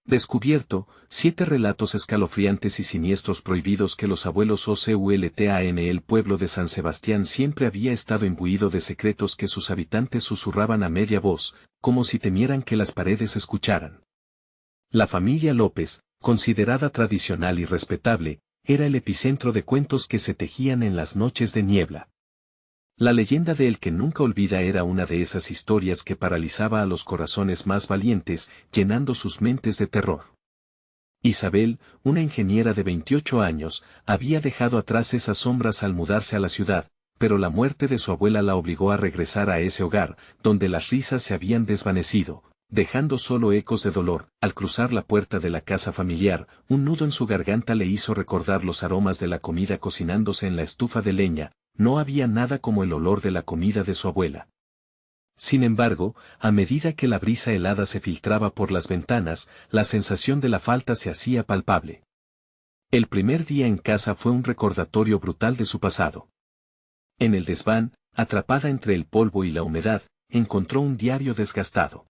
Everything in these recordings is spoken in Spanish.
Descubierto, 7 relatos escalofriantes y siniestros prohibidos que los abuelos ocultan. El pueblo de San Sebastián siempre había estado imbuido de secretos que sus habitantes susurraban a media voz, como si temieran que las paredes escucharan. La familia López, considerada tradicional y respetable, era el epicentro de cuentos que se tejían en las noches de niebla. La leyenda de El que nunca olvida era una de esas historias que paralizaba a los corazones más valientes, llenando sus mentes de terror. Isabel, una ingeniera de 28 años, había dejado atrás esas sombras al mudarse a la ciudad, pero la muerte de su abuela la obligó a regresar a ese hogar, donde las risas se habían desvanecido, dejando solo ecos de dolor. Al cruzar la puerta de la casa familiar, un nudo en su garganta le hizo recordar los aromas de la comida cocinándose en la estufa de leña. No había nada como el olor de la comida de su abuela. Sin embargo, a medida que la brisa helada se filtraba por las ventanas, la sensación de la falta se hacía palpable. El primer día en casa fue un recordatorio brutal de su pasado. En el desván, atrapada entre el polvo y la humedad, encontró un diario desgastado.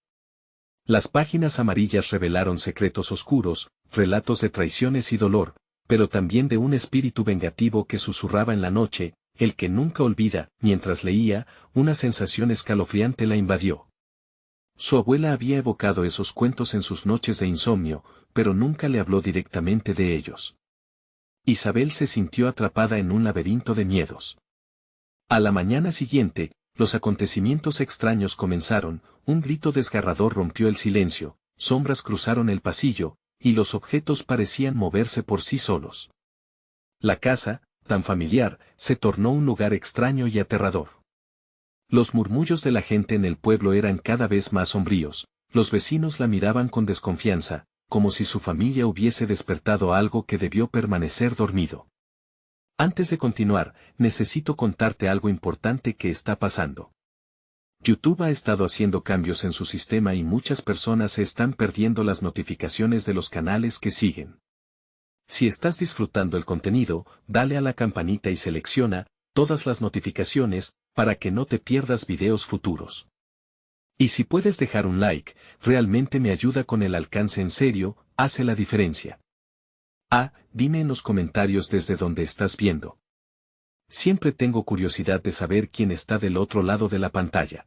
Las páginas amarillas revelaron secretos oscuros, relatos de traiciones y dolor, pero también de un espíritu vengativo que susurraba en la noche. El que nunca olvida. Mientras leía, una sensación escalofriante la invadió. Su abuela había evocado esos cuentos en sus noches de insomnio, pero nunca le habló directamente de ellos. Isabel se sintió atrapada en un laberinto de miedos. A la mañana siguiente, los acontecimientos extraños comenzaron, un grito desgarrador rompió el silencio, sombras cruzaron el pasillo, y los objetos parecían moverse por sí solos. La casa, tan familiar, se tornó un lugar extraño y aterrador. Los murmullos de la gente en el pueblo eran cada vez más sombríos, los vecinos la miraban con desconfianza, como si su familia hubiese despertado algo que debió permanecer dormido. Antes de continuar, necesito contarte algo importante que está pasando. YouTube ha estado haciendo cambios en su sistema y muchas personas se están perdiendo las notificaciones de los canales que siguen. Si estás disfrutando el contenido, dale a la campanita y selecciona todas las notificaciones para que no te pierdas videos futuros. Y si puedes dejar un like, realmente me ayuda con el alcance. En serio, hace la diferencia. Dime en los comentarios desde donde estás viendo. Siempre tengo curiosidad de saber quién está del otro lado de la pantalla.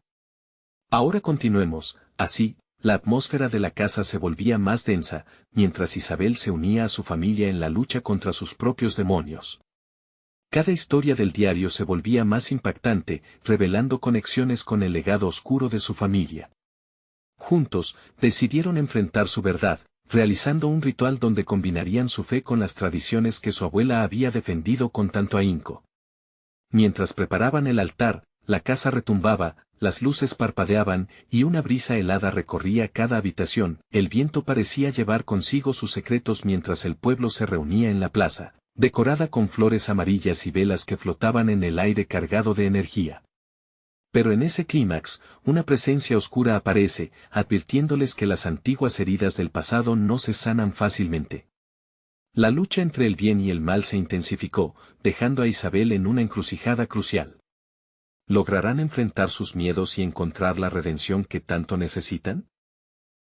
Ahora continuemos. Así, la atmósfera de la casa se volvía más densa, mientras Isabel se unía a su familia en la lucha contra sus propios demonios. Cada historia del diario se volvía más impactante, revelando conexiones con el legado oscuro de su familia. Juntos, decidieron enfrentar su verdad, realizando un ritual donde combinarían su fe con las tradiciones que su abuela había defendido con tanto ahínco. Mientras preparaban el altar, la casa retumbaba, las luces parpadeaban, y una brisa helada recorría cada habitación. El viento parecía llevar consigo sus secretos mientras el pueblo se reunía en la plaza, decorada con flores amarillas y velas que flotaban en el aire cargado de energía. Pero en ese clímax, una presencia oscura aparece, advirtiéndoles que las antiguas heridas del pasado no se sanan fácilmente. La lucha entre el bien y el mal se intensificó, dejando a Isabel en una encrucijada crucial. ¿Lograrán enfrentar sus miedos y encontrar la redención que tanto necesitan?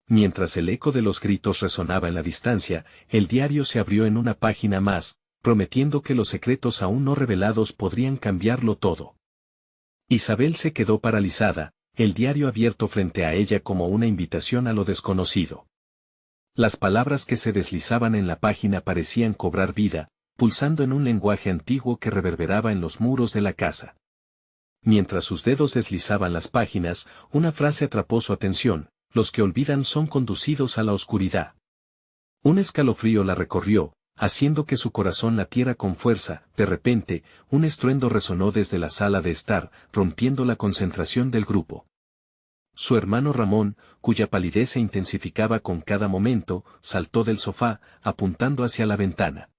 Mientras el eco de los gritos resonaba en la distancia, el diario se abrió en una página más, prometiendo que los secretos aún no revelados podrían cambiarlo todo. Isabel se quedó paralizada, el diario abierto frente a ella como una invitación a lo desconocido. Las palabras que se deslizaban en la página parecían cobrar vida, pulsando en un lenguaje antiguo que reverberaba en los muros de la casa. Mientras sus dedos deslizaban las páginas, una frase atrapó su atención: los que olvidan son conducidos a la oscuridad. Un escalofrío la recorrió, haciendo que su corazón latiera con fuerza. De repente, un estruendo resonó desde la sala de estar, rompiendo la concentración del grupo. Su hermano Ramón, cuya palidez se intensificaba con cada momento, saltó del sofá, apuntando hacia la ventana.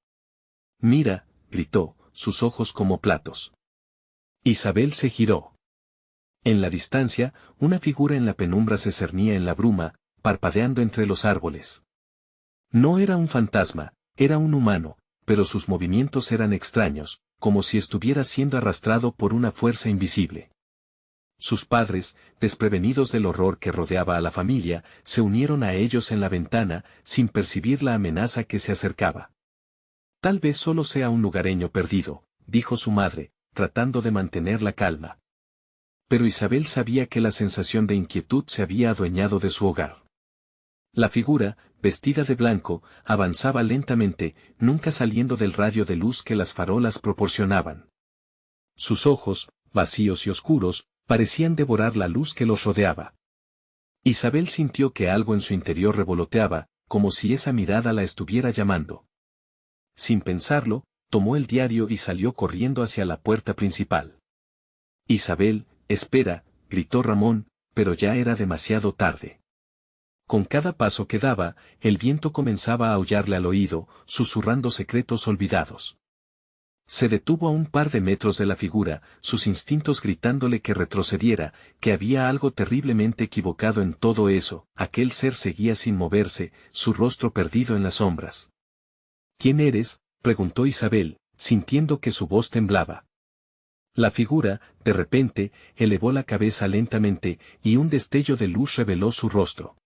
«Mira», gritó, sus ojos como platos. Isabel se giró. En la distancia, una figura en la penumbra se cernía en la bruma, parpadeando entre los árboles. No era un fantasma, era un humano, pero sus movimientos eran extraños, como si estuviera siendo arrastrado por una fuerza invisible. Sus padres, desprevenidos del horror que rodeaba a la familia, se unieron a ellos en la ventana, sin percibir la amenaza que se acercaba. Tal vez solo sea un lugareño perdido, dijo su madre, tratando de mantener la calma. Pero Isabel sabía que la sensación de inquietud se había adueñado de su hogar. La figura, vestida de blanco, avanzaba lentamente, nunca saliendo del radio de luz que las farolas proporcionaban. Sus ojos, vacíos y oscuros, parecían devorar la luz que los rodeaba. Isabel sintió que algo en su interior revoloteaba, como si esa mirada la estuviera llamando. Sin pensarlo, tomó el diario y salió corriendo hacia la puerta principal. «Isabel, espera», gritó Ramón, pero ya era demasiado tarde. Con cada paso que daba, el viento comenzaba a aullarle al oído, susurrando secretos olvidados. Se detuvo a un par de metros de la figura, sus instintos gritándole que retrocediera, que había algo terriblemente equivocado en todo eso. Aquel ser seguía sin moverse, su rostro perdido en las sombras. «¿Quién eres?», preguntó Isabel, sintiendo que su voz temblaba. La figura, de repente, elevó la cabeza lentamente, y un destello de luz reveló su rostro.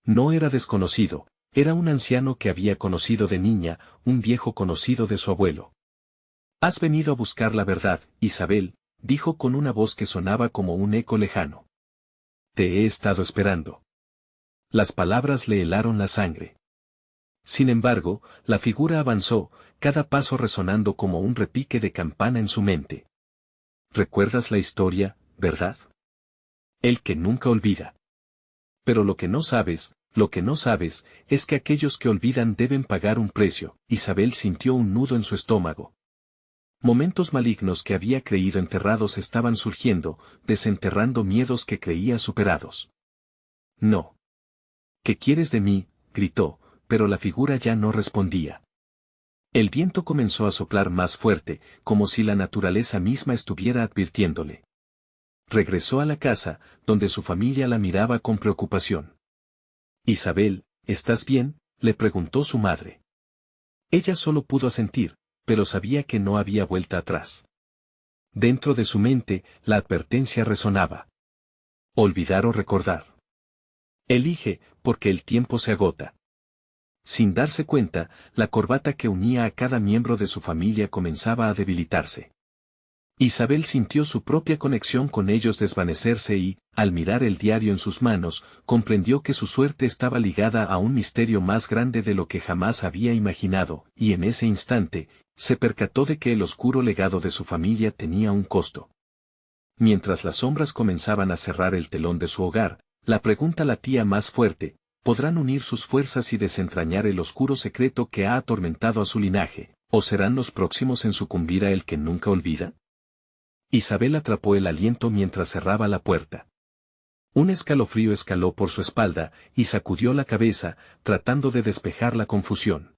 No era desconocido, era un anciano que había conocido de niña, un viejo conocido de su abuelo. «Has venido a buscar la verdad, Isabel», dijo con una voz que sonaba como un eco lejano. «Te he estado esperando». Las palabras le helaron la sangre. Sin embargo, la figura avanzó, cada paso resonando como un repique de campana en su mente. «Recuerdas la historia, ¿verdad? El que nunca olvida. Pero lo que no sabes, es que aquellos que olvidan deben pagar un precio». Isabel sintió un nudo en su estómago. Momentos malignos que había creído enterrados estaban surgiendo, desenterrando miedos que creía superados. «No. ¿Qué quieres de mí?», gritó, pero la figura ya no respondía. El viento comenzó a soplar más fuerte, como si la naturaleza misma estuviera advirtiéndole. Regresó a la casa, donde su familia la miraba con preocupación. «Isabel, ¿estás bien?», le preguntó su madre. Ella solo pudo asentir, pero sabía que no había vuelta atrás. Dentro de su mente, la advertencia resonaba. Olvidar o recordar. Elige, porque el tiempo se agota. Sin darse cuenta, la corbata que unía a cada miembro de su familia comenzaba a debilitarse. Isabel sintió su propia conexión con ellos desvanecerse y, al mirar el diario en sus manos, comprendió que su suerte estaba ligada a un misterio más grande de lo que jamás había imaginado, y en ese instante, se percató de que el oscuro legado de su familia tenía un costo. Mientras las sombras comenzaban a cerrar el telón de su hogar, la pregunta latía más fuerte: ¿podrán unir sus fuerzas y desentrañar el oscuro secreto que ha atormentado a su linaje, o serán los próximos en sucumbir a el que nunca olvida? Isabel atrapó el aliento mientras cerraba la puerta. Un escalofrío escaló por su espalda, y sacudió la cabeza, tratando de despejar la confusión.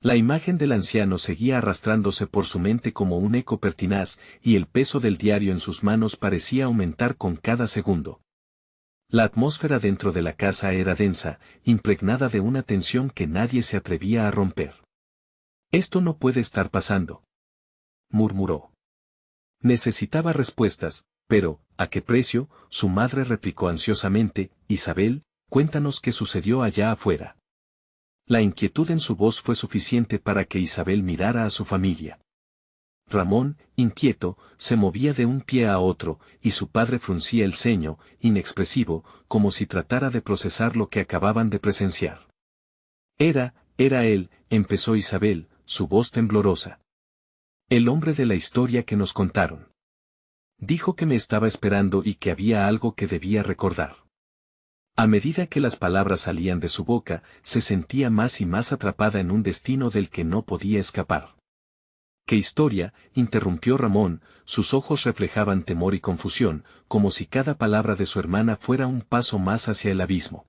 La imagen del anciano seguía arrastrándose por su mente como un eco pertinaz, y el peso del diario en sus manos parecía aumentar con cada segundo. La atmósfera dentro de la casa era densa, impregnada de una tensión que nadie se atrevía a romper. «Esto no puede estar pasando», murmuró. Necesitaba respuestas, pero, ¿a qué precio?, su madre replicó ansiosamente. «Isabel, cuéntanos qué sucedió allá afuera». La inquietud en su voz fue suficiente para que Isabel mirara a su familia. Ramón, inquieto, se movía de un pie a otro, y su padre fruncía el ceño, inexpresivo, como si tratara de procesar lo que acababan de presenciar. Era él», empezó Isabel, su voz temblorosa. «El hombre de la historia que nos contaron. Dijo que me estaba esperando y que había algo que debía recordar». A medida que las palabras salían de su boca, se sentía más y más atrapada en un destino del que no podía escapar. «¿Qué historia?», interrumpió Ramón, sus ojos reflejaban temor y confusión, como si cada palabra de su hermana fuera un paso más hacia el abismo.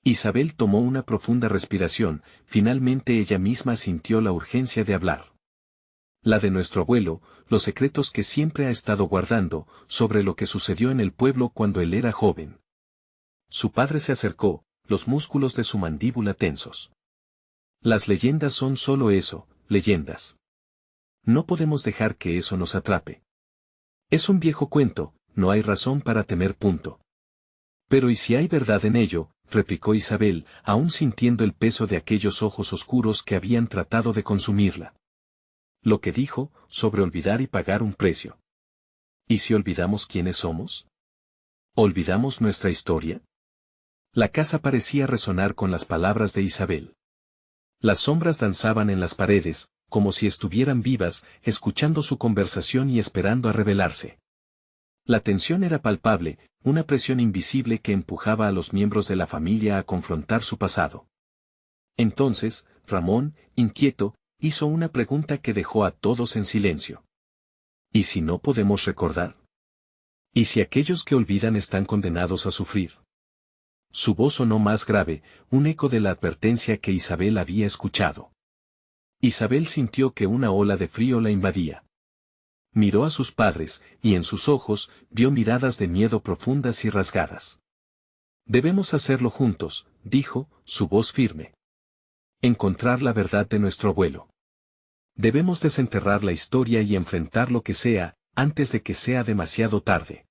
Isabel tomó una profunda respiración, finalmente ella misma sintió la urgencia de hablar. «La de nuestro abuelo, los secretos que siempre ha estado guardando, sobre lo que sucedió en el pueblo cuando él era joven». Su padre se acercó, los músculos de su mandíbula tensos. «Las leyendas son solo eso, leyendas. No podemos dejar que eso nos atrape. Es un viejo cuento», no hay razón para temer. Pero ¿y si hay verdad en ello?, replicó Isabel, aún sintiendo el peso de aquellos ojos oscuros que habían tratado de consumirla. Lo que dijo, sobre olvidar y pagar un precio. ¿Y si olvidamos quiénes somos? ¿Olvidamos nuestra historia? La casa parecía resonar con las palabras de Isabel. Las sombras danzaban en las paredes, como si estuvieran vivas, escuchando su conversación y esperando a revelarse. La tensión era palpable, una presión invisible que empujaba a los miembros de la familia a confrontar su pasado. Entonces, Ramón, inquieto, hizo una pregunta que dejó a todos en silencio. ¿Y si no podemos recordar? ¿Y si aquellos que olvidan están condenados a sufrir? Su voz sonó más grave, un eco de la advertencia que Isabel había escuchado. Isabel sintió que una ola de frío la invadía. Miró a sus padres, y en sus ojos, vio miradas de miedo profundas y rasgadas. Debemos hacerlo juntos, dijo, su voz firme. Encontrar la verdad de nuestro abuelo. Debemos desenterrar la historia y enfrentar lo que sea, antes de que sea demasiado tarde.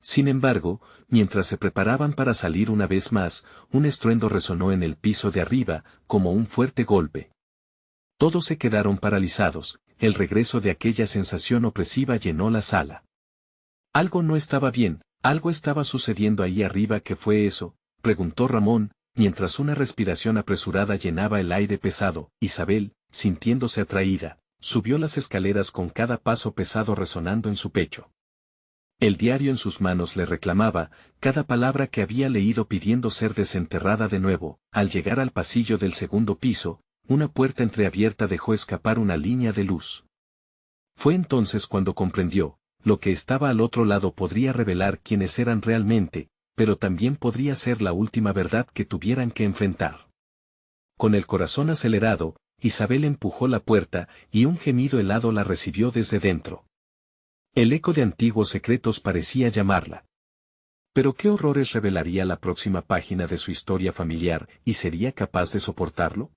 Sin embargo, mientras se preparaban para salir una vez más, un estruendo resonó en el piso de arriba, como un fuerte golpe. Todos se quedaron paralizados, el regreso de aquella sensación opresiva llenó la sala. Algo no estaba bien, algo estaba sucediendo ahí arriba. ¿Qué fue eso?, preguntó Ramón, mientras una respiración apresurada llenaba el aire pesado. Isabel, sintiéndose atraída, subió las escaleras con cada paso pesado resonando en su pecho. El diario en sus manos le reclamaba, cada palabra que había leído pidiendo ser desenterrada de nuevo. Al llegar al pasillo del segundo piso, una puerta entreabierta dejó escapar una línea de luz. Fue entonces cuando comprendió, lo que estaba al otro lado podría revelar quiénes eran realmente, pero también podría ser la última verdad que tuvieran que enfrentar. Con el corazón acelerado, Isabel empujó la puerta, y un gemido helado la recibió desde dentro. El eco de antiguos secretos parecía llamarla. Pero qué horrores revelaría la próxima página de su historia familiar, ¿y sería capaz de soportarlo?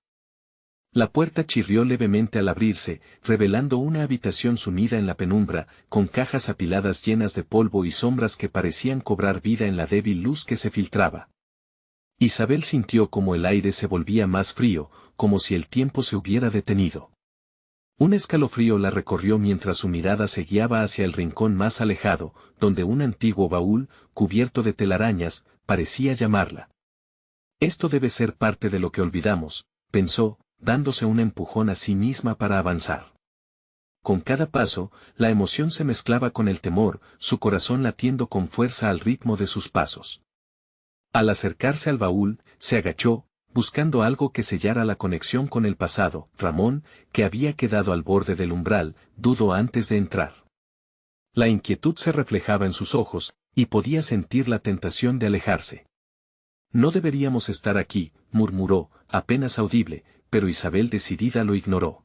La puerta chirrió levemente al abrirse, revelando una habitación sumida en la penumbra, con cajas apiladas llenas de polvo y sombras que parecían cobrar vida en la débil luz que se filtraba. Isabel sintió como el aire se volvía más frío, como si el tiempo se hubiera detenido. Un escalofrío la recorrió mientras su mirada se guiaba hacia el rincón más alejado, donde un antiguo baúl, cubierto de telarañas, parecía llamarla. Esto debe ser parte de lo que olvidamos, pensó, dándose un empujón a sí misma para avanzar. Con cada paso, la emoción se mezclaba con el temor, su corazón latiendo con fuerza al ritmo de sus pasos. Al acercarse al baúl, se agachó, buscando algo que sellara la conexión con el pasado. Ramón, que había quedado al borde del umbral, dudó antes de entrar. La inquietud se reflejaba en sus ojos, y podía sentir la tentación de alejarse. No deberíamos estar aquí, murmuró, apenas audible, pero Isabel decidida lo ignoró.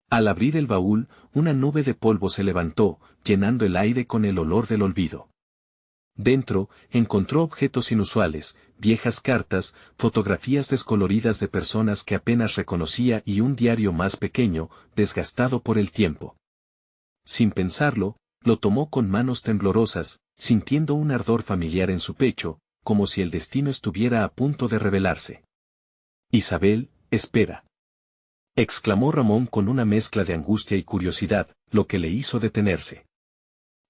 Al abrir el baúl, una nube de polvo se levantó, llenando el aire con el olor del olvido. Dentro, encontró objetos inusuales, viejas cartas, fotografías descoloridas de personas que apenas reconocía y un diario más pequeño, desgastado por el tiempo. Sin pensarlo, lo tomó con manos temblorosas, sintiendo un ardor familiar en su pecho, como si el destino estuviera a punto de revelarse. «Isabel, espera», exclamó Ramón con una mezcla de angustia y curiosidad, lo que le hizo detenerse.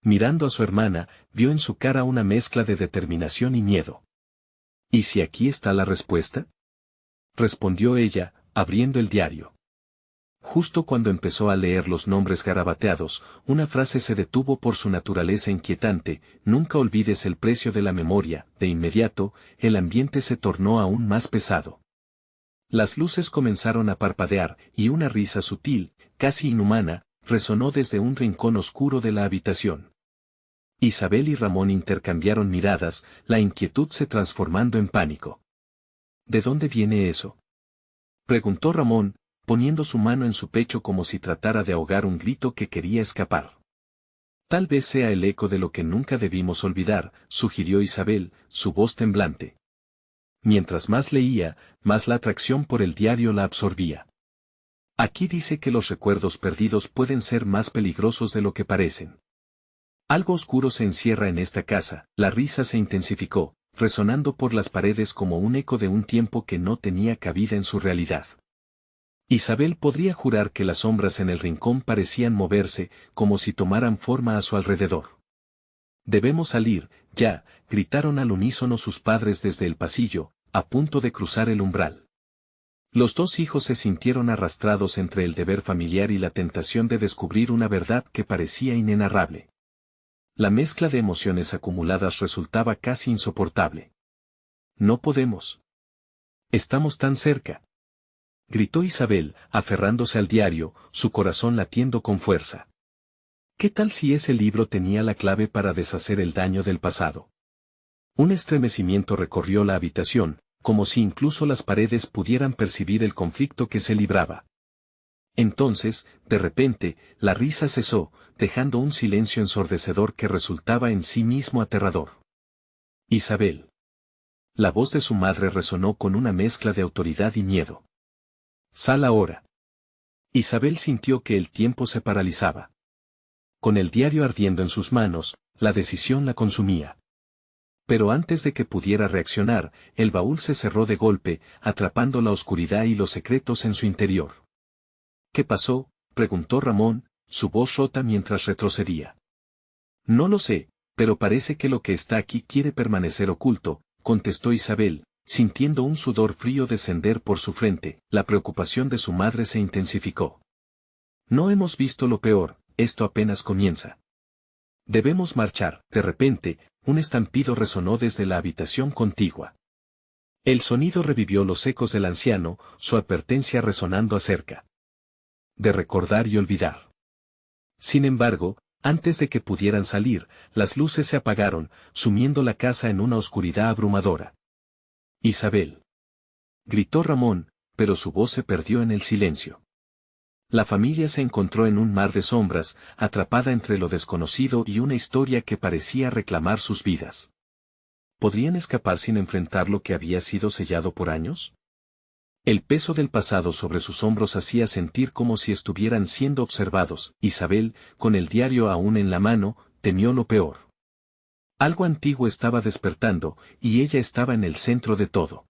Mirando a su hermana, vio en su cara una mezcla de determinación y miedo. ¿Y si aquí está la respuesta?, respondió ella, abriendo el diario. Justo cuando empezó a leer los nombres garabateados, una frase se detuvo por su naturaleza inquietante: nunca olvides el precio de la memoria. De inmediato, el ambiente se tornó aún más pesado. Las luces comenzaron a parpadear, y una risa sutil, casi inhumana, resonó desde un rincón oscuro de la habitación. Isabel y Ramón intercambiaron miradas, la inquietud se transformando en pánico. ¿De dónde viene eso?, preguntó Ramón, poniendo su mano en su pecho como si tratara de ahogar un grito que quería escapar. Tal vez sea el eco de lo que nunca debimos olvidar, sugirió Isabel, su voz temblante. Mientras más leía, más la atracción por el diario la absorbía. Aquí dice que los recuerdos perdidos pueden ser más peligrosos de lo que parecen. Algo oscuro se encierra en esta casa. La risa se intensificó, resonando por las paredes como un eco de un tiempo que no tenía cabida en su realidad. Isabel podría jurar que las sombras en el rincón parecían moverse, como si tomaran forma a su alrededor. «Debemos salir, ya», gritaron al unísono sus padres desde el pasillo, a punto de cruzar el umbral. Los dos hijos se sintieron arrastrados entre el deber familiar y la tentación de descubrir una verdad que parecía inenarrable. La mezcla de emociones acumuladas resultaba casi insoportable. «No podemos. Estamos tan cerca», gritó Isabel, aferrándose al diario, su corazón latiendo con fuerza. ¿Qué tal si ese libro tenía la clave para deshacer el daño del pasado? Un estremecimiento recorrió la habitación, como si incluso las paredes pudieran percibir el conflicto que se libraba. Entonces, de repente, la risa cesó, dejando un silencio ensordecedor que resultaba en sí mismo aterrador. «Isabel». La voz de su madre resonó con una mezcla de autoridad y miedo. «Sal ahora». Isabel sintió que el tiempo se paralizaba. Con el diario ardiendo en sus manos, la decisión la consumía. Pero antes de que pudiera reaccionar, el baúl se cerró de golpe, atrapando la oscuridad y los secretos en su interior. «¿Qué pasó?», preguntó Ramón, su voz rota mientras retrocedía. «No lo sé, pero parece que lo que está aquí quiere permanecer oculto», contestó Isabel, sintiendo un sudor frío descender por su frente. La preocupación de su madre se intensificó. «No hemos visto lo peor, esto apenas comienza. Debemos marchar». De repente, un estampido resonó desde la habitación contigua. El sonido revivió los ecos del anciano, su advertencia resonando acerca de recordar y olvidar. Sin embargo, antes de que pudieran salir, las luces se apagaron, sumiendo la casa en una oscuridad abrumadora. «Isabel», gritó Ramón, pero su voz se perdió en el silencio. La familia se encontró en un mar de sombras, atrapada entre lo desconocido y una historia que parecía reclamar sus vidas. ¿Podrían escapar sin enfrentar lo que había sido sellado por años? El peso del pasado sobre sus hombros hacía sentir como si estuvieran siendo observados. Isabel, con el diario aún en la mano, temió lo peor. Algo antiguo estaba despertando, y ella estaba en el centro de todo.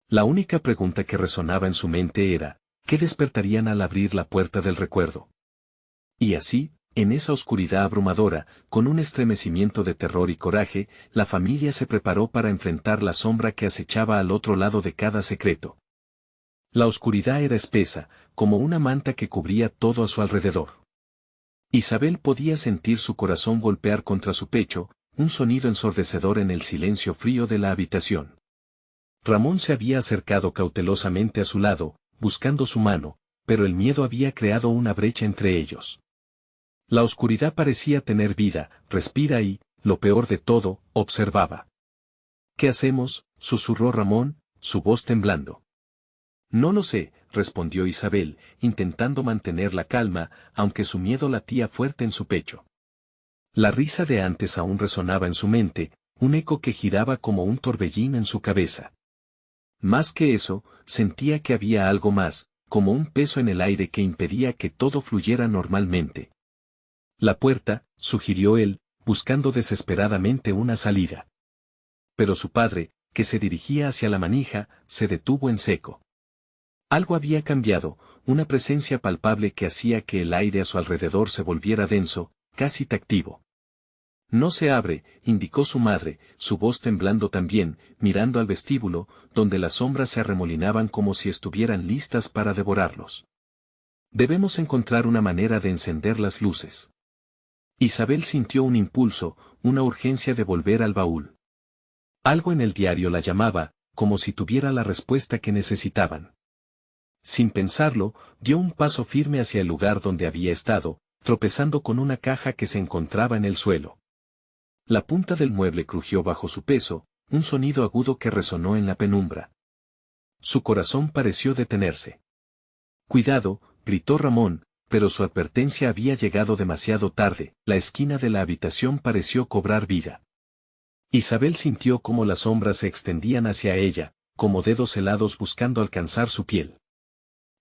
La única pregunta que resonaba en su mente era, ¿qué despertarían al abrir la puerta del recuerdo? Y así, en esa oscuridad abrumadora, con un estremecimiento de terror y coraje, la familia se preparó para enfrentar la sombra que acechaba al otro lado de cada secreto. La oscuridad era espesa, como una manta que cubría todo a su alrededor. Isabel podía sentir su corazón golpear contra su pecho, un sonido ensordecedor en el silencio frío de la habitación. Ramón se había acercado cautelosamente a su lado, buscando su mano, pero el miedo había creado una brecha entre ellos. La oscuridad parecía tener vida, respira y, lo peor de todo, observaba. «¿Qué hacemos?», susurró Ramón, su voz temblando. «No lo sé», respondió Isabel, intentando mantener la calma, aunque su miedo latía fuerte en su pecho. La risa de antes aún resonaba en su mente, un eco que giraba como un torbellín en su cabeza. Más que eso, sentía que había algo más, como un peso en el aire que impedía que todo fluyera normalmente. «La puerta», sugirió él, buscando desesperadamente una salida. Pero su padre, que se dirigía hacia la manija, se detuvo en seco. Algo había cambiado, una presencia palpable que hacía que el aire a su alrededor se volviera denso, casi tactivo. «No se abre», indicó su madre, su voz temblando también, mirando al vestíbulo, donde las sombras se arremolinaban como si estuvieran listas para devorarlos. «Debemos encontrar una manera de encender las luces». Isabel sintió un impulso, una urgencia de volver al baúl. Algo en el diario la llamaba, como si tuviera la respuesta que necesitaban. Sin pensarlo, dio un paso firme hacia el lugar donde había estado, tropezando con una caja que se encontraba en el suelo. La punta del mueble crujió bajo su peso, un sonido agudo que resonó en la penumbra. Su corazón pareció detenerse. «Cuidado», gritó Ramón, pero su advertencia había llegado demasiado tarde. La esquina de la habitación pareció cobrar vida. Isabel sintió cómo las sombras se extendían hacia ella, como dedos helados buscando alcanzar su piel.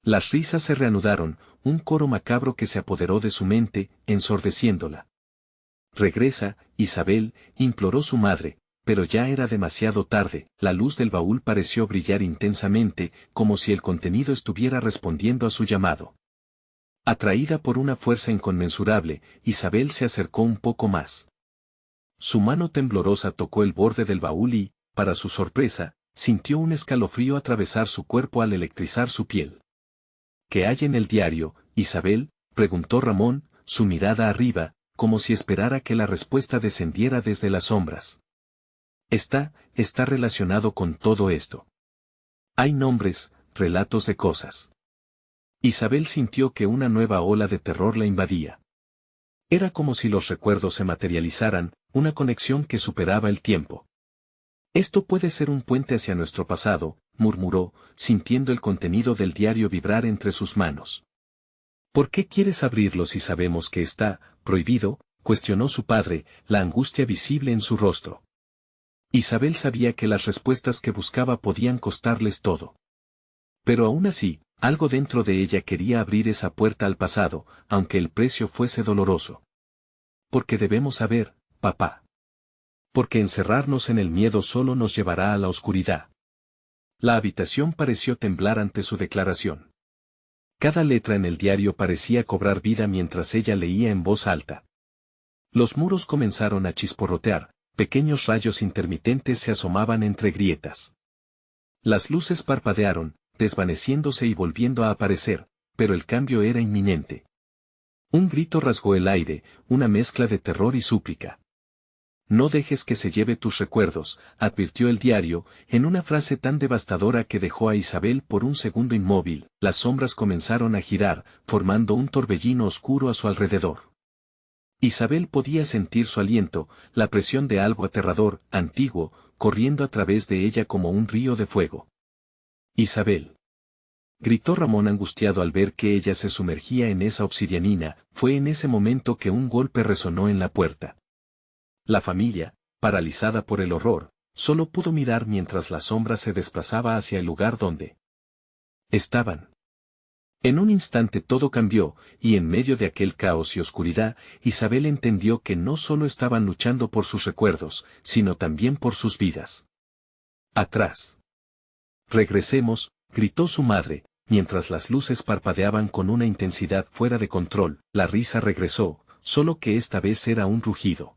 Las risas se reanudaron, un coro macabro que se apoderó de su mente, ensordeciéndola. Regresa, Isabel, imploró su madre, pero ya era demasiado tarde. La luz del baúl pareció brillar intensamente, como si el contenido estuviera respondiendo a su llamado. Atraída por una fuerza inconmensurable, Isabel se acercó un poco más. Su mano temblorosa tocó el borde del baúl y, para su sorpresa, sintió un escalofrío atravesar su cuerpo al electrizar su piel. ¿Qué hay en el diario, Isabel?, preguntó Ramón, su mirada arriba, como si esperara que la respuesta descendiera desde las sombras. Está relacionado con todo esto. Hay nombres, relatos de cosas. Isabel sintió que una nueva ola de terror la invadía. Era como si los recuerdos se materializaran, una conexión que superaba el tiempo. Esto puede ser un puente hacia nuestro pasado, murmuró, sintiendo el contenido del diario vibrar entre sus manos. ¿Por qué quieres abrirlo si sabemos que está prohibido?, cuestionó su padre, la angustia visible en su rostro. Isabel sabía que las respuestas que buscaba podían costarles todo. Pero aún así, algo dentro de ella quería abrir esa puerta al pasado, aunque el precio fuese doloroso. Porque debemos saber, papá. Porque encerrarnos en el miedo solo nos llevará a la oscuridad. La habitación pareció temblar ante su declaración. Cada letra en el diario parecía cobrar vida mientras ella leía en voz alta. Los muros comenzaron a chisporrotear, pequeños rayos intermitentes se asomaban entre grietas. Las luces parpadearon, desvaneciéndose y volviendo a aparecer, pero el cambio era inminente. Un grito rasgó el aire, una mezcla de terror y súplica. No dejes que se lleve tus recuerdos, advirtió el diario, en una frase tan devastadora que dejó a Isabel por un segundo inmóvil. Las sombras comenzaron a girar, formando un torbellino oscuro a su alrededor. Isabel podía sentir su aliento, la presión de algo aterrador, antiguo, corriendo a través de ella como un río de fuego. Isabel. Gritó Ramón angustiado al ver que ella se sumergía en esa obsidianina. Fue en ese momento que un golpe resonó en la puerta. La familia, paralizada por el horror, solo pudo mirar mientras la sombra se desplazaba hacia el lugar donde estaban. En un instante todo cambió, y en medio de aquel caos y oscuridad, Isabel entendió que no solo estaban luchando por sus recuerdos, sino también por sus vidas. Atrás. Regresemos, gritó su madre, mientras las luces parpadeaban con una intensidad fuera de control. La risa regresó, solo que esta vez era un rugido.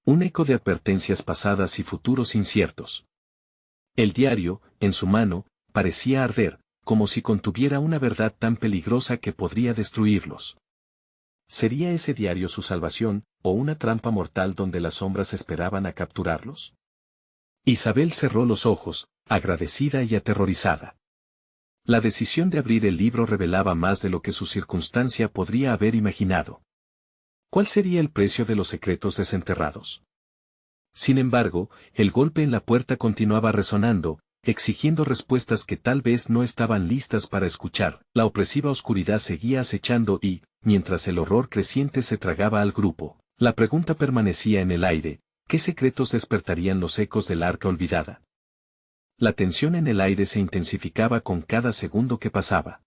Un eco de advertencias pasadas y futuros inciertos. El diario, en su mano, parecía arder, como si contuviera una verdad tan peligrosa que podría destruirlos. ¿Sería ese diario su salvación, o una trampa mortal donde las sombras esperaban a capturarlos? Isabel cerró los ojos, agradecida y aterrorizada. La decisión de abrir el libro revelaba más de lo que su circunstancia podría haber imaginado. ¿Cuál sería el precio de los secretos desenterrados? Sin embargo, el golpe en la puerta continuaba resonando, exigiendo respuestas que tal vez no estaban listas para escuchar. La opresiva oscuridad seguía acechando y, mientras el horror creciente se tragaba al grupo, la pregunta permanecía en el aire: ¿qué secretos despertarían los ecos del arca olvidada? La tensión en el aire se intensificaba con cada segundo que pasaba.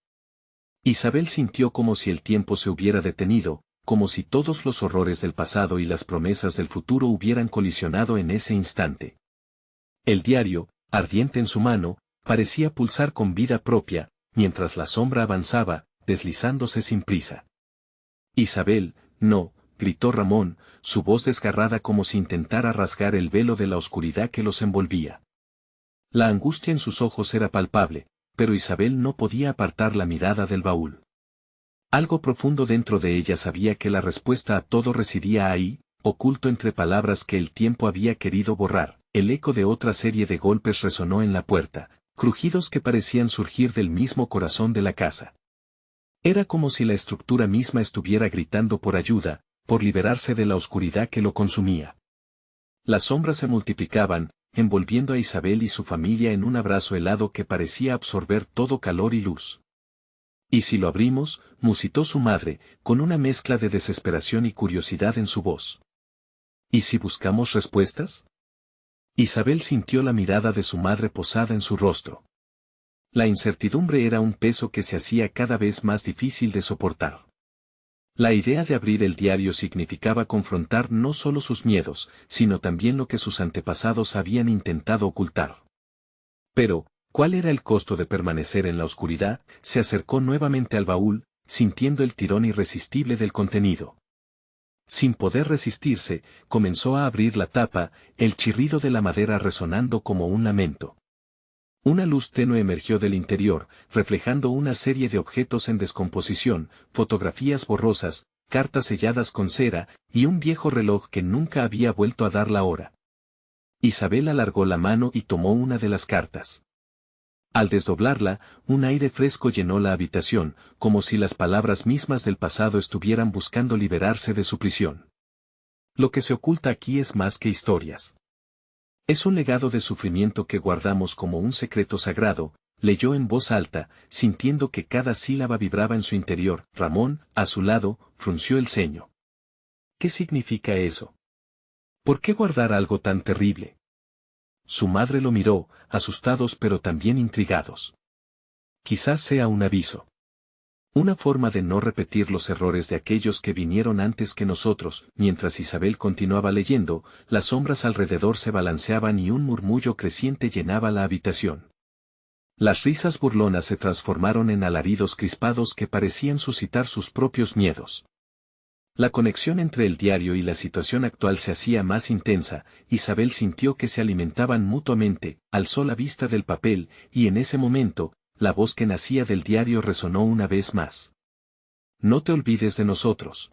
Isabel sintió como si el tiempo se hubiera detenido, como si todos los horrores del pasado y las promesas del futuro hubieran colisionado en ese instante. El diario, ardiente en su mano, parecía pulsar con vida propia, mientras la sombra avanzaba, deslizándose sin prisa. Isabel, no, gritó Ramón, su voz desgarrada como si intentara rasgar el velo de la oscuridad que los envolvía. La angustia en sus ojos era palpable, pero Isabel no podía apartar la mirada del baúl. Algo profundo dentro de ella sabía que la respuesta a todo residía ahí, oculto entre palabras que el tiempo había querido borrar. El eco de otra serie de golpes resonó en la puerta, crujidos que parecían surgir del mismo corazón de la casa. Era como si la estructura misma estuviera gritando por ayuda, por liberarse de la oscuridad que lo consumía. Las sombras se multiplicaban, envolviendo a Isabel y su familia en un abrazo helado que parecía absorber todo calor y luz. ¿Y si lo abrimos?, musitó su madre, con una mezcla de desesperación y curiosidad en su voz. ¿Y si buscamos respuestas? Isabel sintió la mirada de su madre posada en su rostro. La incertidumbre era un peso que se hacía cada vez más difícil de soportar. La idea de abrir el diario significaba confrontar no solo sus miedos, sino también lo que sus antepasados habían intentado ocultar. Pero, ¿cuál era el costo de permanecer en la oscuridad? Se acercó nuevamente al baúl, sintiendo el tirón irresistible del contenido. Sin poder resistirse, comenzó a abrir la tapa, el chirrido de la madera resonando como un lamento. Una luz tenue emergió del interior, reflejando una serie de objetos en descomposición, fotografías borrosas, cartas selladas con cera, y un viejo reloj que nunca había vuelto a dar la hora. Isabel alargó la mano y tomó una de las cartas. Al desdoblarla, un aire fresco llenó la habitación, como si las palabras mismas del pasado estuvieran buscando liberarse de su prisión. Lo que se oculta aquí es más que historias. Es un legado de sufrimiento que guardamos como un secreto sagrado, leyó en voz alta, sintiendo que cada sílaba vibraba en su interior. Ramón, a su lado, frunció el ceño. ¿Qué significa eso? ¿Por qué guardar algo tan terrible? Su madre lo miró, asustados pero también intrigados. Quizás sea un aviso. Una forma de no repetir los errores de aquellos que vinieron antes que nosotros. Mientras Isabel continuaba leyendo, las sombras alrededor se balanceaban y un murmullo creciente llenaba la habitación. Las risas burlonas se transformaron en alaridos crispados que parecían suscitar sus propios miedos. La conexión entre el diario y la situación actual se hacía más intensa. Isabel sintió que se alimentaban mutuamente, alzó la vista del papel, y en ese momento, la voz que nacía del diario resonó una vez más. No te olvides de nosotros.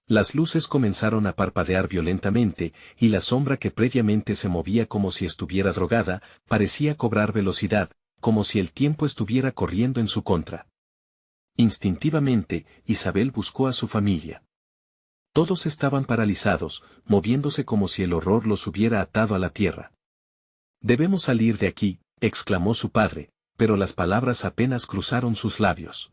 Las luces comenzaron a parpadear violentamente, y la sombra que previamente se movía como si estuviera drogada, parecía cobrar velocidad, como si el tiempo estuviera corriendo en su contra. Instintivamente, Isabel buscó a su familia. Todos estaban paralizados, moviéndose como si el horror los hubiera atado a la tierra. «Debemos salir de aquí», exclamó su padre, pero las palabras apenas cruzaron sus labios.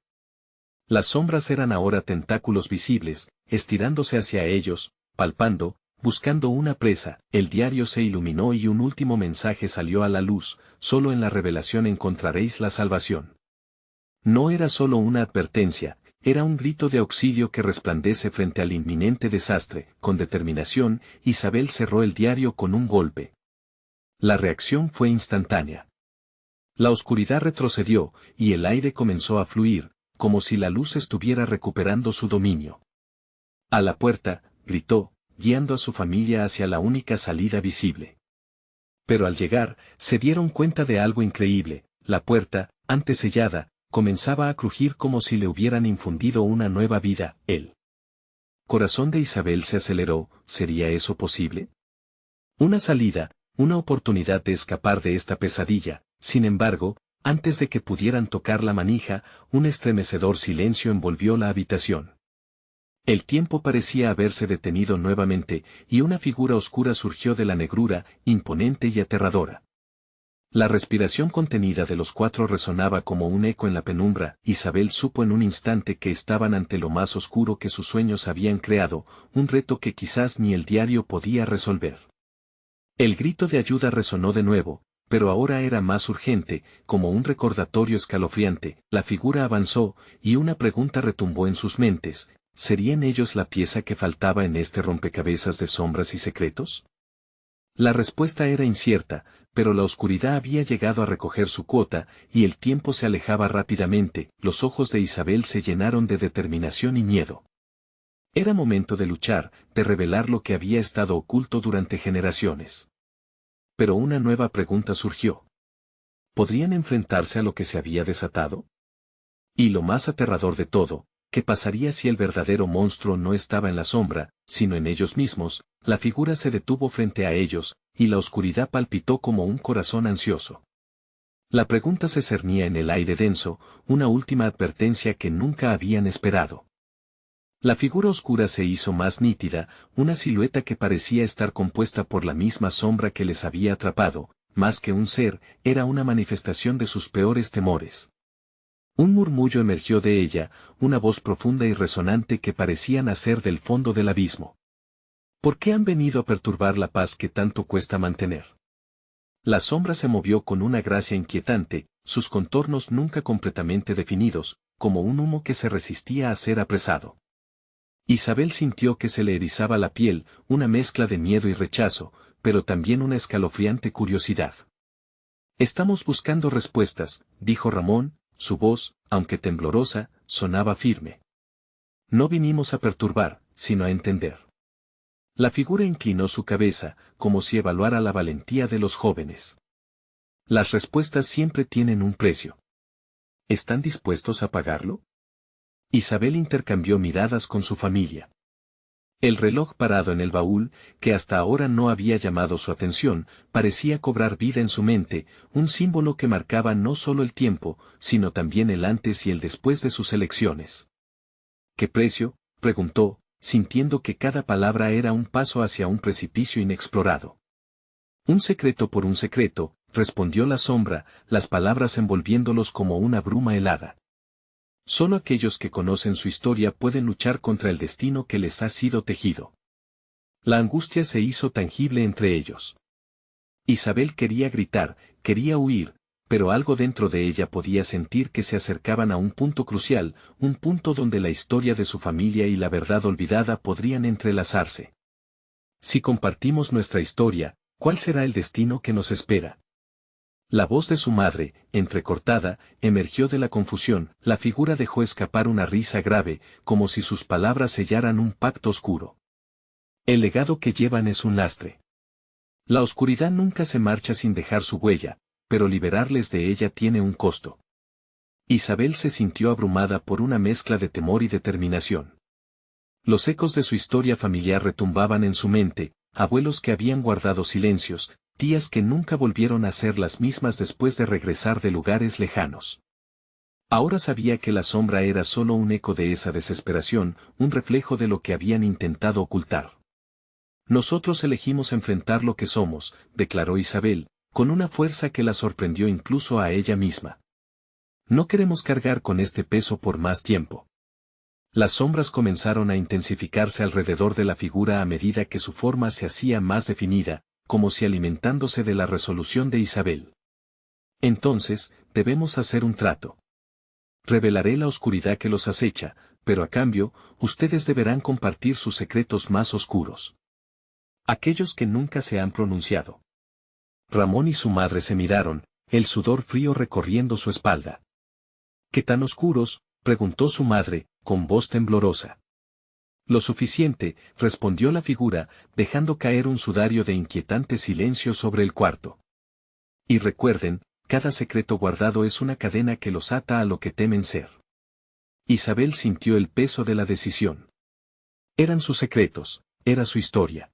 Las sombras eran ahora tentáculos visibles, estirándose hacia ellos, palpando, buscando una presa. El diario se iluminó y un último mensaje salió a la luz: solo en la revelación encontraréis la salvación. No era solo una advertencia, era un grito de auxilio que resplandece frente al inminente desastre. Con determinación, Isabel cerró el diario con un golpe. La reacción fue instantánea. La oscuridad retrocedió, y el aire comenzó a fluir, como si la luz estuviera recuperando su dominio. A la puerta, gritó, guiando a su familia hacia la única salida visible. Pero al llegar, se dieron cuenta de algo increíble: la puerta, antes sellada, comenzaba a crujir como si le hubieran infundido una nueva vida. El corazón de Isabel se aceleró. ¿Sería eso posible? Una salida, una oportunidad de escapar de esta pesadilla. Sin embargo, antes de que pudieran tocar la manija, un estremecedor silencio envolvió la habitación. El tiempo parecía haberse detenido nuevamente, y una figura oscura surgió de la negrura, imponente y aterradora. La respiración contenida de los cuatro resonaba como un eco en la penumbra. Isabel supo en un instante que estaban ante lo más oscuro que sus sueños habían creado, un reto que quizás ni el diario podía resolver. El grito de ayuda resonó de nuevo, pero ahora era más urgente, como un recordatorio escalofriante. La figura avanzó, y una pregunta retumbó en sus mentes: ¿serían ellos la pieza que faltaba en este rompecabezas de sombras y secretos? La respuesta era incierta, pero la oscuridad había llegado a recoger su cuota, y el tiempo se alejaba rápidamente. Los ojos de Isabel se llenaron de determinación y miedo. Era momento de luchar, de revelar lo que había estado oculto durante generaciones. Pero una nueva pregunta surgió. ¿Podrían enfrentarse a lo que se había desatado? Y lo más aterrador de todo, ¿qué pasaría si el verdadero monstruo no estaba en la sombra, sino en ellos mismos? La figura se detuvo frente a ellos, y la oscuridad palpitó como un corazón ansioso. La pregunta se cernía en el aire denso, una última advertencia que nunca habían esperado. La figura oscura se hizo más nítida, una silueta que parecía estar compuesta por la misma sombra que les había atrapado. Más que un ser, era una manifestación de sus peores temores. Un murmullo emergió de ella, una voz profunda y resonante que parecía nacer del fondo del abismo. ¿Por qué han venido a perturbar la paz que tanto cuesta mantener? La sombra se movió con una gracia inquietante, sus contornos nunca completamente definidos, como un humo que se resistía a ser apresado. Isabel sintió que se le erizaba la piel, una mezcla de miedo y rechazo, pero también una escalofriante curiosidad. Estamos buscando respuestas, dijo Ramón, su voz, aunque temblorosa, sonaba firme. No vinimos a perturbar, sino a entender. La figura inclinó su cabeza, como si evaluara la valentía de los jóvenes. Las respuestas siempre tienen un precio. ¿Están dispuestos a pagarlo? Isabel intercambió miradas con su familia. El reloj parado en el baúl, que hasta ahora no había llamado su atención, parecía cobrar vida en su mente, un símbolo que marcaba no solo el tiempo, sino también el antes y el después de sus elecciones. ¿Qué precio?, preguntó, sintiendo que cada palabra era un paso hacia un precipicio inexplorado. Un secreto por un secreto, respondió la sombra, las palabras envolviéndolos como una bruma helada. Solo aquellos que conocen su historia pueden luchar contra el destino que les ha sido tejido. La angustia se hizo tangible entre ellos. Isabel quería gritar, quería huir, pero algo dentro de ella podía sentir que se acercaban a un punto crucial, un punto donde la historia de su familia y la verdad olvidada podrían entrelazarse. Si compartimos nuestra historia, ¿cuál será el destino que nos espera? La voz de su madre, entrecortada, emergió de la confusión, la figura dejó escapar una risa grave, como si sus palabras sellaran un pacto oscuro. El legado que llevan es un lastre. La oscuridad nunca se marcha sin dejar su huella, pero liberarles de ella tiene un costo. Isabel se sintió abrumada por una mezcla de temor y determinación. Los ecos de su historia familiar retumbaban en su mente, abuelos que habían guardado silencios, tías que nunca volvieron a ser las mismas después de regresar de lugares lejanos. Ahora sabía que la sombra era solo un eco de esa desesperación, un reflejo de lo que habían intentado ocultar. Nosotros elegimos enfrentar lo que somos, declaró Isabel, con una fuerza que la sorprendió incluso a ella misma. No queremos cargar con este peso por más tiempo. Las sombras comenzaron a intensificarse alrededor de la figura a medida que su forma se hacía más definida, como si alimentándose de la resolución de Isabel. Entonces, debemos hacer un trato. Revelaré la oscuridad que los acecha, pero a cambio, ustedes deberán compartir sus secretos más oscuros. Aquellos que nunca se han pronunciado. Ramón y su madre se miraron, el sudor frío recorriendo su espalda. ¿Qué tan oscuros?, preguntó su madre, con voz temblorosa. Lo suficiente, respondió la figura, dejando caer un sudario de inquietante silencio sobre el cuarto. Y recuerden, cada secreto guardado es una cadena que los ata a lo que temen ser. Isabel sintió el peso de la decisión. Eran sus secretos, era su historia.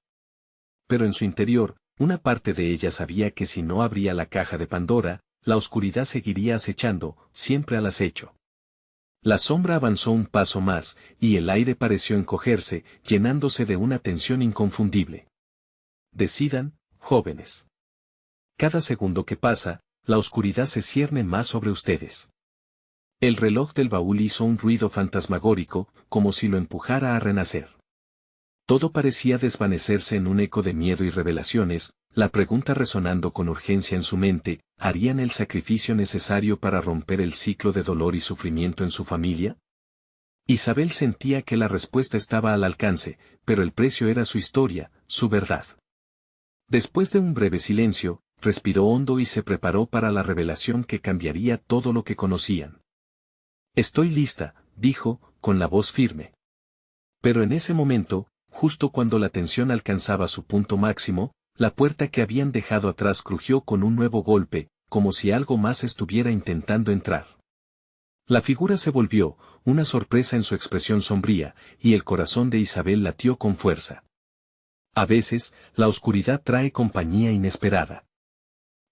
Pero en su interior, una parte de ella sabía que si no abría la caja de Pandora, la oscuridad seguiría acechando, siempre al acecho. La sombra avanzó un paso más, y el aire pareció encogerse, llenándose de una tensión inconfundible. Decidan, jóvenes. Cada segundo que pasa, la oscuridad se cierne más sobre ustedes. El reloj del baúl hizo un ruido fantasmagórico, como si lo empujara a renacer. Todo parecía desvanecerse en un eco de miedo y revelaciones, la pregunta resonando con urgencia en su mente, ¿harían el sacrificio necesario para romper el ciclo de dolor y sufrimiento en su familia? Isabel sentía que la respuesta estaba al alcance, pero el precio era su historia, su verdad. Después de un breve silencio, respiró hondo y se preparó para la revelación que cambiaría todo lo que conocían. Estoy lista, dijo, con la voz firme. Pero en ese momento, justo cuando la tensión alcanzaba su punto máximo, la puerta que habían dejado atrás crujió con un nuevo golpe, como si algo más estuviera intentando entrar. La figura se volvió, una sorpresa en su expresión sombría, y el corazón de Isabel latió con fuerza. A veces, la oscuridad trae compañía inesperada.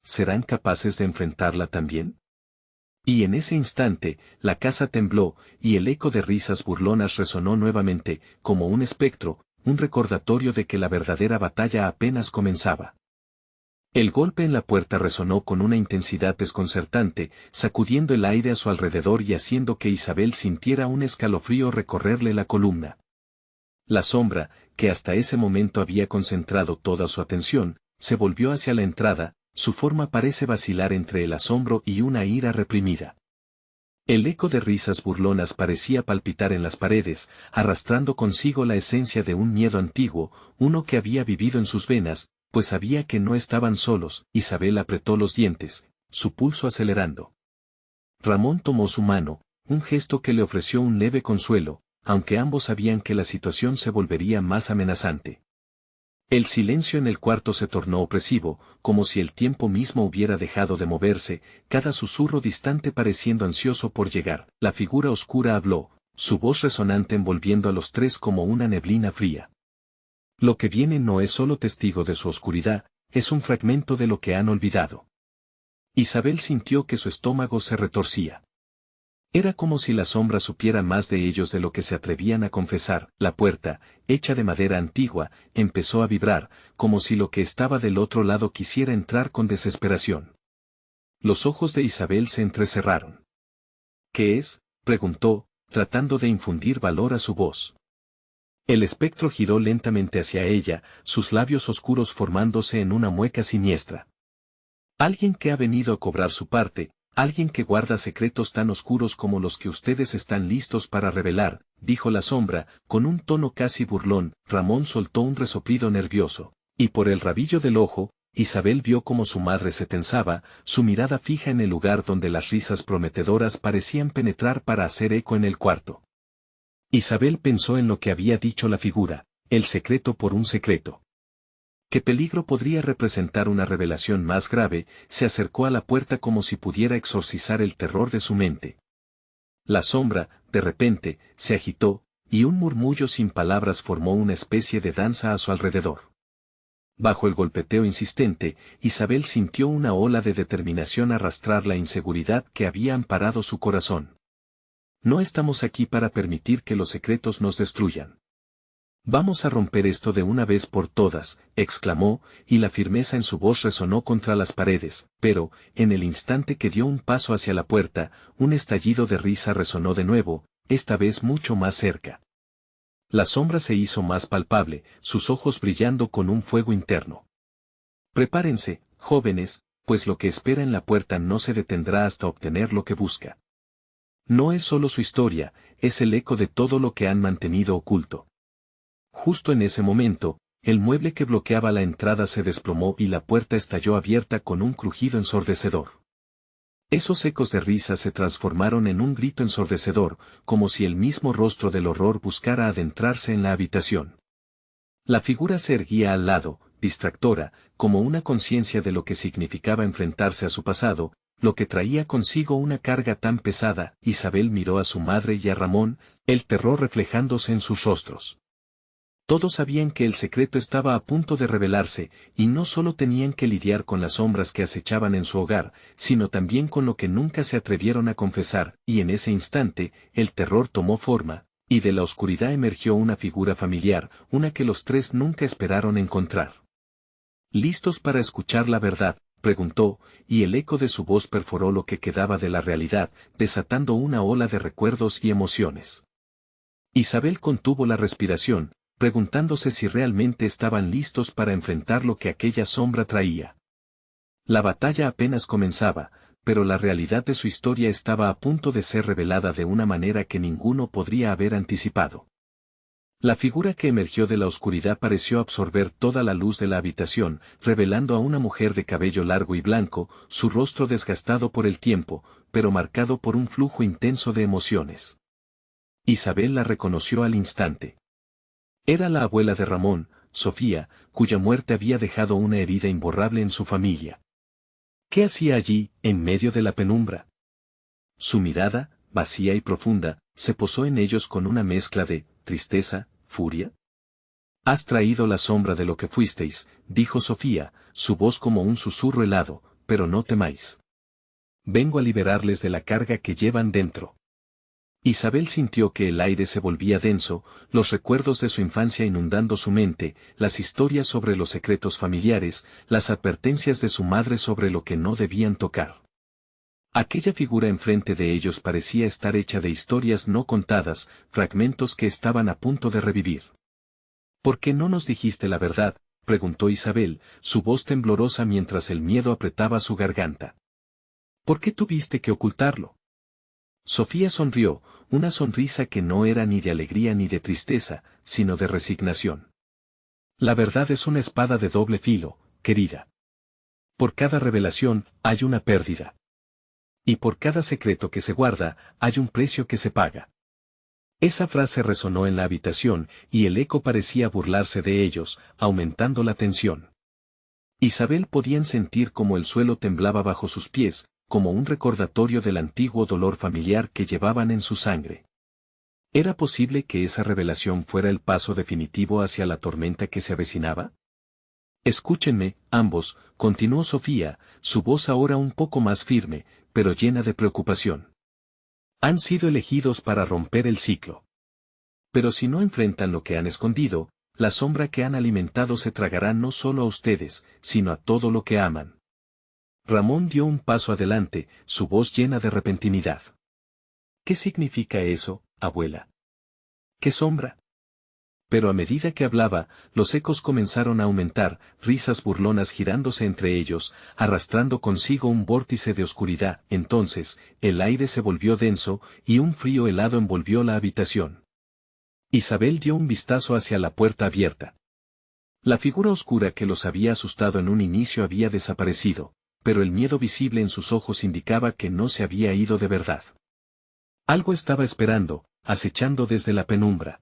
¿Serán capaces de enfrentarla también? Y en ese instante, la casa tembló, y el eco de risas burlonas resonó nuevamente, como un espectro, un recordatorio de que la verdadera batalla apenas comenzaba. El golpe en la puerta resonó con una intensidad desconcertante, sacudiendo el aire a su alrededor y haciendo que Isabel sintiera un escalofrío recorrerle la columna. La sombra, que hasta ese momento había concentrado toda su atención, se volvió hacia la entrada, su forma parece vacilar entre el asombro y una ira reprimida. El eco de risas burlonas parecía palpitar en las paredes, arrastrando consigo la esencia de un miedo antiguo, uno que había vivido en sus venas, pues sabía que no estaban solos. Isabel apretó los dientes, su pulso acelerando. Ramón tomó su mano, un gesto que le ofreció un leve consuelo, aunque ambos sabían que la situación se volvería más amenazante. El silencio en el cuarto se tornó opresivo, como si el tiempo mismo hubiera dejado de moverse, cada susurro distante pareciendo ansioso por llegar. La figura oscura habló, su voz resonante envolviendo a los tres como una neblina fría. Lo que viene no es solo testigo de su oscuridad, es un fragmento de lo que han olvidado. Isabel sintió que su estómago se retorcía. Era como si la sombra supiera más de ellos de lo que se atrevían a confesar. La puerta, hecha de madera antigua, empezó a vibrar, como si lo que estaba del otro lado quisiera entrar con desesperación. Los ojos de Isabel se entrecerraron. ¿Qué es?, preguntó, tratando de infundir valor a su voz. El espectro giró lentamente hacia ella, sus labios oscuros formándose en una mueca siniestra. Alguien que ha venido a cobrar su parte. Alguien que guarda secretos tan oscuros como los que ustedes están listos para revelar, dijo la sombra, con un tono casi burlón. Ramón soltó un resoplido nervioso, y por el rabillo del ojo, Isabel vio cómo su madre se tensaba, su mirada fija en el lugar donde las risas prometedoras parecían penetrar para hacer eco en el cuarto. Isabel pensó en lo que había dicho la figura, el secreto por un secreto. ¿Qué peligro podría representar una revelación más grave? Se acercó a la puerta como si pudiera exorcizar el terror de su mente. La sombra, de repente, se agitó, y un murmullo sin palabras formó una especie de danza a su alrededor. Bajo el golpeteo insistente, Isabel sintió una ola de determinación arrastrar la inseguridad que había amparado su corazón. No estamos aquí para permitir que los secretos nos destruyan. Vamos a romper esto de una vez por todas, exclamó, y la firmeza en su voz resonó contra las paredes, pero, en el instante que dio un paso hacia la puerta, un estallido de risa resonó de nuevo, esta vez mucho más cerca. La sombra se hizo más palpable, sus ojos brillando con un fuego interno. Prepárense, jóvenes, pues lo que espera en la puerta no se detendrá hasta obtener lo que busca. No es solo su historia, es el eco de todo lo que han mantenido oculto. Justo en ese momento, el mueble que bloqueaba la entrada se desplomó y la puerta estalló abierta con un crujido ensordecedor. Esos ecos de risa se transformaron en un grito ensordecedor, como si el mismo rostro del horror buscara adentrarse en la habitación. La figura se erguía al lado, distractora, como una conciencia de lo que significaba enfrentarse a su pasado, lo que traía consigo una carga tan pesada. Isabel miró a su madre y a Ramón, el terror reflejándose en sus rostros. Todos sabían que el secreto estaba a punto de revelarse, y no solo tenían que lidiar con las sombras que acechaban en su hogar, sino también con lo que nunca se atrevieron a confesar, y en ese instante, el terror tomó forma, y de la oscuridad emergió una figura familiar, una que los tres nunca esperaron encontrar. ¿Listos para escuchar la verdad?, preguntó, y el eco de su voz perforó lo que quedaba de la realidad, desatando una ola de recuerdos y emociones. Isabel contuvo la respiración, preguntándose si realmente estaban listos para enfrentar lo que aquella sombra traía. La batalla apenas comenzaba, pero la realidad de su historia estaba a punto de ser revelada de una manera que ninguno podría haber anticipado. La figura que emergió de la oscuridad pareció absorber toda la luz de la habitación, revelando a una mujer de cabello largo y blanco, su rostro desgastado por el tiempo, pero marcado por un flujo intenso de emociones. Isabel la reconoció al instante. Era la abuela de Ramón, Sofía, cuya muerte había dejado una herida imborrable en su familia. ¿Qué hacía allí, en medio de la penumbra? Su mirada, vacía y profunda, se posó en ellos con una mezcla de tristeza, furia. «Has traído la sombra de lo que fuisteis», dijo Sofía, su voz como un susurro helado, «pero no temáis. Vengo a liberarles de la carga que llevan dentro». Isabel sintió que el aire se volvía denso, los recuerdos de su infancia inundando su mente, las historias sobre los secretos familiares, las advertencias de su madre sobre lo que no debían tocar. Aquella figura enfrente de ellos parecía estar hecha de historias no contadas, fragmentos que estaban a punto de revivir. «¿Por qué no nos dijiste la verdad?», preguntó Isabel, su voz temblorosa mientras el miedo apretaba su garganta. «¿Por qué tuviste que ocultarlo?». Sofía sonrió, una sonrisa que no era ni de alegría ni de tristeza, sino de resignación. La verdad es una espada de doble filo, querida. Por cada revelación, hay una pérdida. Y por cada secreto que se guarda, hay un precio que se paga. Esa frase resonó en la habitación, y el eco parecía burlarse de ellos, aumentando la tensión. Isabel podían sentir como el suelo temblaba bajo sus pies, como un recordatorio del antiguo dolor familiar que llevaban en su sangre. ¿Era posible que esa revelación fuera el paso definitivo hacia la tormenta que se avecinaba? Escúchenme, ambos, continuó Sofía, su voz ahora un poco más firme, pero llena de preocupación. Han sido elegidos para romper el ciclo. Pero si no enfrentan lo que han escondido, la sombra que han alimentado se tragará no solo a ustedes, sino a todo lo que aman. Ramón dio un paso adelante, su voz llena de repentinidad. ¿Qué significa eso, abuela? ¿Qué sombra? Pero a medida que hablaba, los ecos comenzaron a aumentar, risas burlonas girándose entre ellos, arrastrando consigo un vórtice de oscuridad. Entonces, el aire se volvió denso, y un frío helado envolvió la habitación. Isabel dio un vistazo hacia la puerta abierta. La figura oscura que los había asustado en un inicio había desaparecido, pero el miedo visible en sus ojos indicaba que no se había ido de verdad. Algo estaba esperando, acechando desde la penumbra.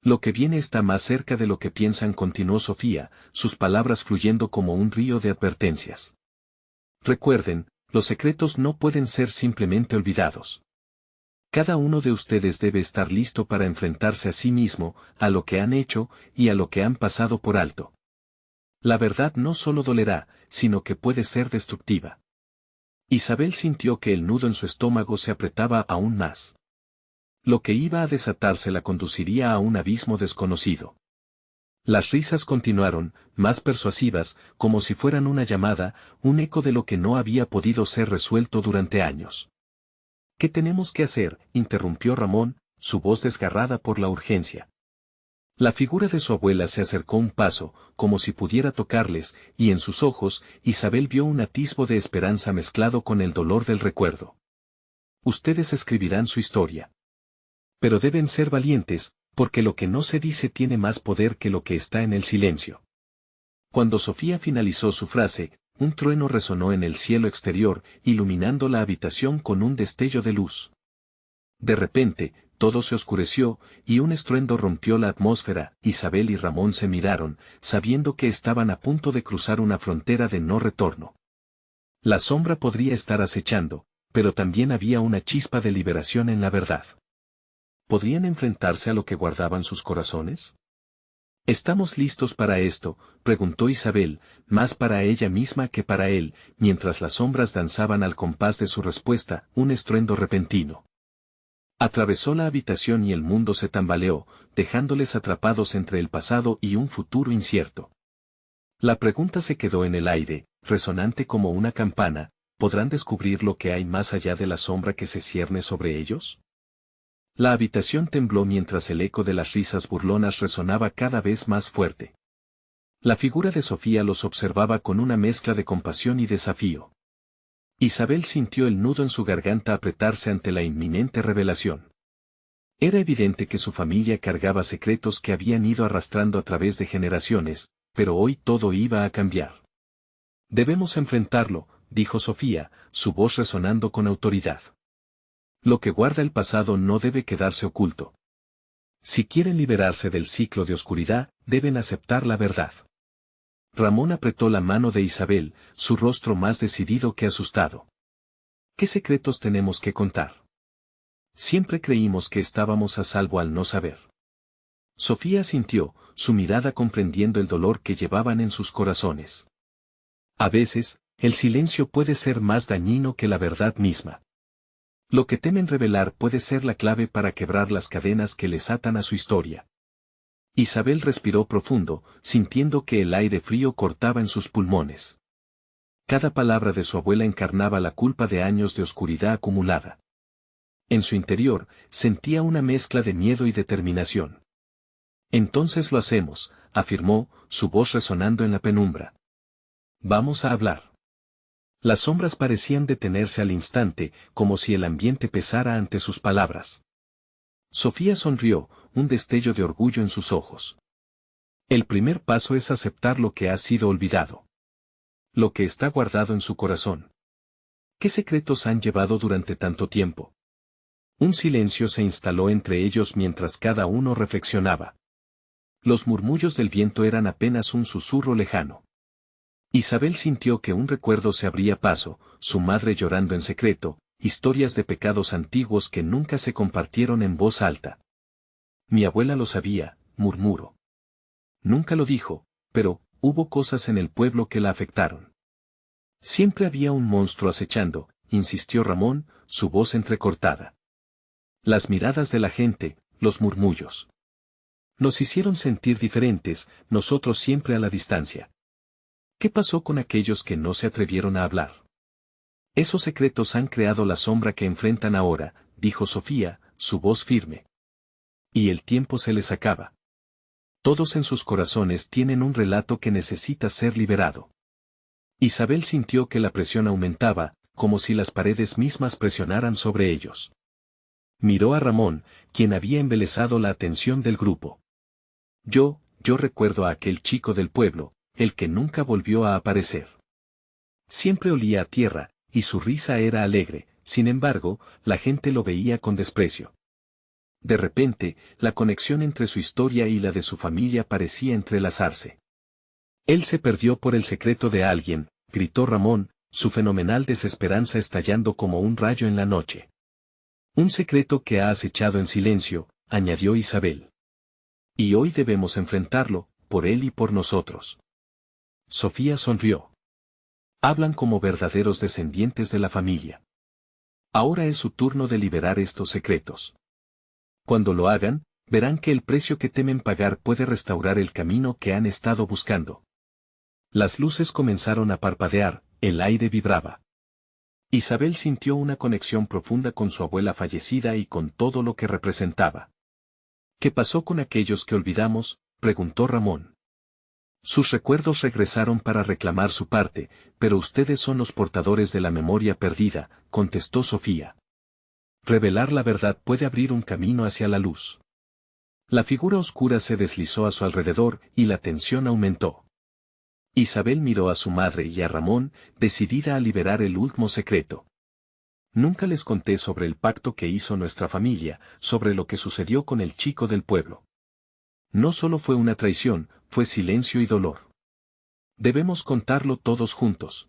Lo que viene está más cerca de lo que piensan, continuó Sofía, sus palabras fluyendo como un río de advertencias. Recuerden, los secretos no pueden ser simplemente olvidados. Cada uno de ustedes debe estar listo para enfrentarse a sí mismo, a lo que han hecho, y a lo que han pasado por alto. La verdad no solo dolerá, sino que puede ser destructiva. Isabel sintió que el nudo en su estómago se apretaba aún más. Lo que iba a desatarse la conduciría a un abismo desconocido. Las risas continuaron, más persuasivas, como si fueran una llamada, un eco de lo que no había podido ser resuelto durante años. ¿Qué tenemos que hacer?, interrumpió Ramón, su voz desgarrada por la urgencia. La figura de su abuela se acercó un paso, como si pudiera tocarles, y en sus ojos, Isabel vio un atisbo de esperanza mezclado con el dolor del recuerdo. Ustedes escribirán su historia. Pero deben ser valientes, porque lo que no se dice tiene más poder que lo que está en el silencio. Cuando Sofía finalizó su frase, un trueno resonó en el cielo exterior, iluminando la habitación con un destello de luz. De repente, todo se oscureció, y un estruendo rompió la atmósfera. Isabel y Ramón se miraron, sabiendo que estaban a punto de cruzar una frontera de no retorno. La sombra podría estar acechando, pero también había una chispa de liberación en la verdad. ¿Podrían enfrentarse a lo que guardaban sus corazones? ¿Estamos listos para esto?, preguntó Isabel, más para ella misma que para él, mientras las sombras danzaban al compás de su respuesta. Un estruendo repentino atravesó la habitación y el mundo se tambaleó, dejándoles atrapados entre el pasado y un futuro incierto. La pregunta se quedó en el aire, resonante como una campana: ¿podrán descubrir lo que hay más allá de la sombra que se cierne sobre ellos? La habitación tembló mientras el eco de las risas burlonas resonaba cada vez más fuerte. La figura de Sofía los observaba con una mezcla de compasión y desafío. Isabel sintió el nudo en su garganta apretarse ante la inminente revelación. Era evidente que su familia cargaba secretos que habían ido arrastrando a través de generaciones, pero hoy todo iba a cambiar. Debemos enfrentarlo, dijo Sofía, su voz resonando con autoridad. Lo que guarda el pasado no debe quedarse oculto. Si quieren liberarse del ciclo de oscuridad, deben aceptar la verdad. Ramón apretó la mano de Isabel, su rostro más decidido que asustado. ¿Qué secretos tenemos que contar? Siempre creímos que estábamos a salvo al no saber. Sofía sintió, su mirada comprendiendo el dolor que llevaban en sus corazones. A veces, el silencio puede ser más dañino que la verdad misma. Lo que temen revelar puede ser la clave para quebrar las cadenas que les atan a su historia. Isabel respiró profundo, sintiendo que el aire frío cortaba en sus pulmones. Cada palabra de su abuela encarnaba la culpa de años de oscuridad acumulada. En su interior, sentía una mezcla de miedo y determinación. Entonces lo hacemos, afirmó, su voz resonando en la penumbra. Vamos a hablar. Las sombras parecían detenerse al instante, como si el ambiente pesara ante sus palabras. Sofía sonrió, un destello de orgullo en sus ojos. El primer paso es aceptar lo que ha sido olvidado. Lo que está guardado en su corazón. ¿Qué secretos han llevado durante tanto tiempo? Un silencio se instaló entre ellos mientras cada uno reflexionaba. Los murmullos del viento eran apenas un susurro lejano. Isabel sintió que un recuerdo se abría paso, su madre llorando en secreto, historias de pecados antiguos que nunca se compartieron en voz alta. Mi abuela lo sabía, murmuró. Nunca lo dijo, pero hubo cosas en el pueblo que la afectaron. Siempre había un monstruo acechando, insistió Ramón, su voz entrecortada. Las miradas de la gente, los murmullos. Nos hicieron sentir diferentes, nosotros siempre a la distancia. ¿Qué pasó con aquellos que no se atrevieron a hablar? Esos secretos han creado la sombra que enfrentan ahora, dijo Sofía, su voz firme. Y el tiempo se les acaba. Todos en sus corazones tienen un relato que necesita ser liberado. Isabel sintió que la presión aumentaba, como si las paredes mismas presionaran sobre ellos. Miró a Ramón, quien había embelesado la atención del grupo. Yo recuerdo a aquel chico del pueblo, el que nunca volvió a aparecer. Siempre olía a tierra, y su risa era alegre, sin embargo, la gente lo veía con desprecio. De repente, la conexión entre su historia y la de su familia parecía entrelazarse. Él se perdió por el secreto de alguien, gritó Ramón, su fenomenal desesperanza estallando como un rayo en la noche. Un secreto que ha acechado en silencio, añadió Isabel. Y hoy debemos enfrentarlo, por él y por nosotros. Sofía sonrió. Hablan como verdaderos descendientes de la familia. Ahora es su turno de liberar estos secretos. Cuando lo hagan, verán que el precio que temen pagar puede restaurar el camino que han estado buscando. Las luces comenzaron a parpadear, el aire vibraba. Isabel sintió una conexión profunda con su abuela fallecida y con todo lo que representaba. ¿Qué pasó con aquellos que olvidamos?, preguntó Ramón. Sus recuerdos regresaron para reclamar su parte, pero ustedes son los portadores de la memoria perdida, contestó Sofía. Revelar la verdad puede abrir un camino hacia la luz. La figura oscura se deslizó a su alrededor y la tensión aumentó. Isabel miró a su madre y a Ramón, decidida a liberar el último secreto. Nunca les conté sobre el pacto que hizo nuestra familia, sobre lo que sucedió con el chico del pueblo. No solo fue una traición, fue silencio y dolor. Debemos contarlo todos juntos.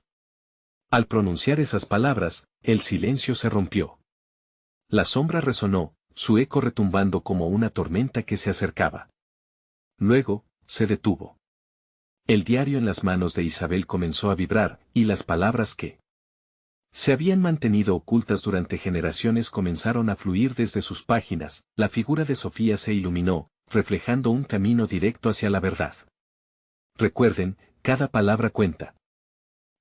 Al pronunciar esas palabras, el silencio se rompió. La sombra resonó, su eco retumbando como una tormenta que se acercaba. Luego, se detuvo. El diario en las manos de Isabel comenzó a vibrar, y las palabras que se habían mantenido ocultas durante generaciones comenzaron a fluir desde sus páginas. La figura de Sofía se iluminó, reflejando un camino directo hacia la verdad. Recuerden, cada palabra cuenta.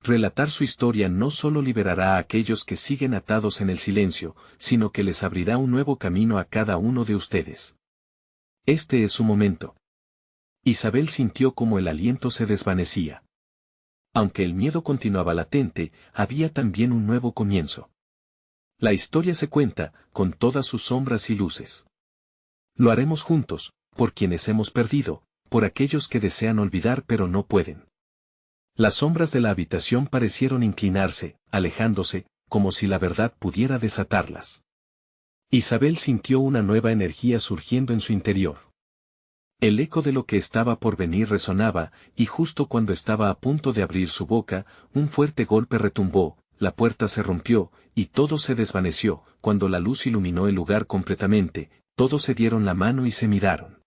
Relatar su historia no solo liberará a aquellos que siguen atados en el silencio, sino que les abrirá un nuevo camino a cada uno de ustedes. Este es su momento. Isabel sintió como el aliento se desvanecía. Aunque el miedo continuaba latente, había también un nuevo comienzo. La historia se cuenta, con todas sus sombras y luces. Lo haremos juntos, por quienes hemos perdido, por aquellos que desean olvidar pero no pueden. Las sombras de la habitación parecieron inclinarse, alejándose, como si la verdad pudiera desatarlas. Isabel sintió una nueva energía surgiendo en su interior. El eco de lo que estaba por venir resonaba, y justo cuando estaba a punto de abrir su boca, un fuerte golpe retumbó, la puerta se rompió, y todo se desvaneció. Cuando la luz iluminó el lugar completamente, todos se dieron la mano y se miraron.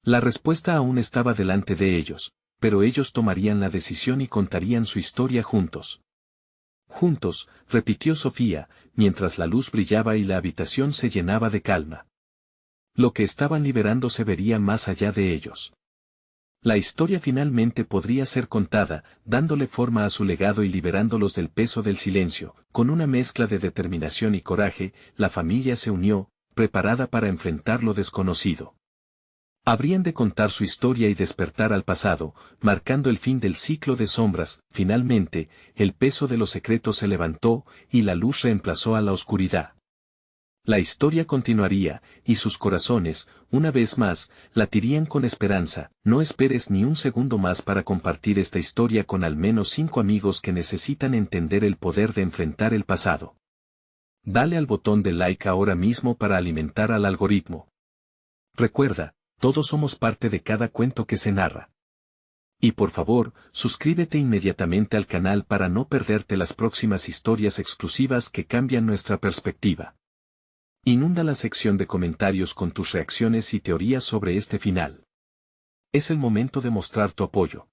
La respuesta aún estaba delante de ellos, pero ellos tomarían la decisión y contarían su historia juntos. Juntos, repitió Sofía, mientras la luz brillaba y la habitación se llenaba de calma. Lo que estaban liberando se vería más allá de ellos. La historia finalmente podría ser contada, dándole forma a su legado y liberándolos del peso del silencio. Con una mezcla de determinación y coraje, la familia se unió, preparada para enfrentar lo desconocido. Habrían de contar su historia y despertar al pasado, marcando el fin del ciclo de sombras. Finalmente, el peso de los secretos se levantó, y la luz reemplazó a la oscuridad. La historia continuaría, y sus corazones, una vez más, latirían con esperanza. No esperes ni un segundo más para compartir esta historia con al menos 5 amigos que necesitan entender el poder de enfrentar el pasado. Dale al botón de like ahora mismo para alimentar al algoritmo. Recuerda, todos somos parte de cada cuento que se narra. Y por favor, suscríbete inmediatamente al canal para no perderte las próximas historias exclusivas que cambian nuestra perspectiva. Inunda la sección de comentarios con tus reacciones y teorías sobre este final. Es el momento de mostrar tu apoyo.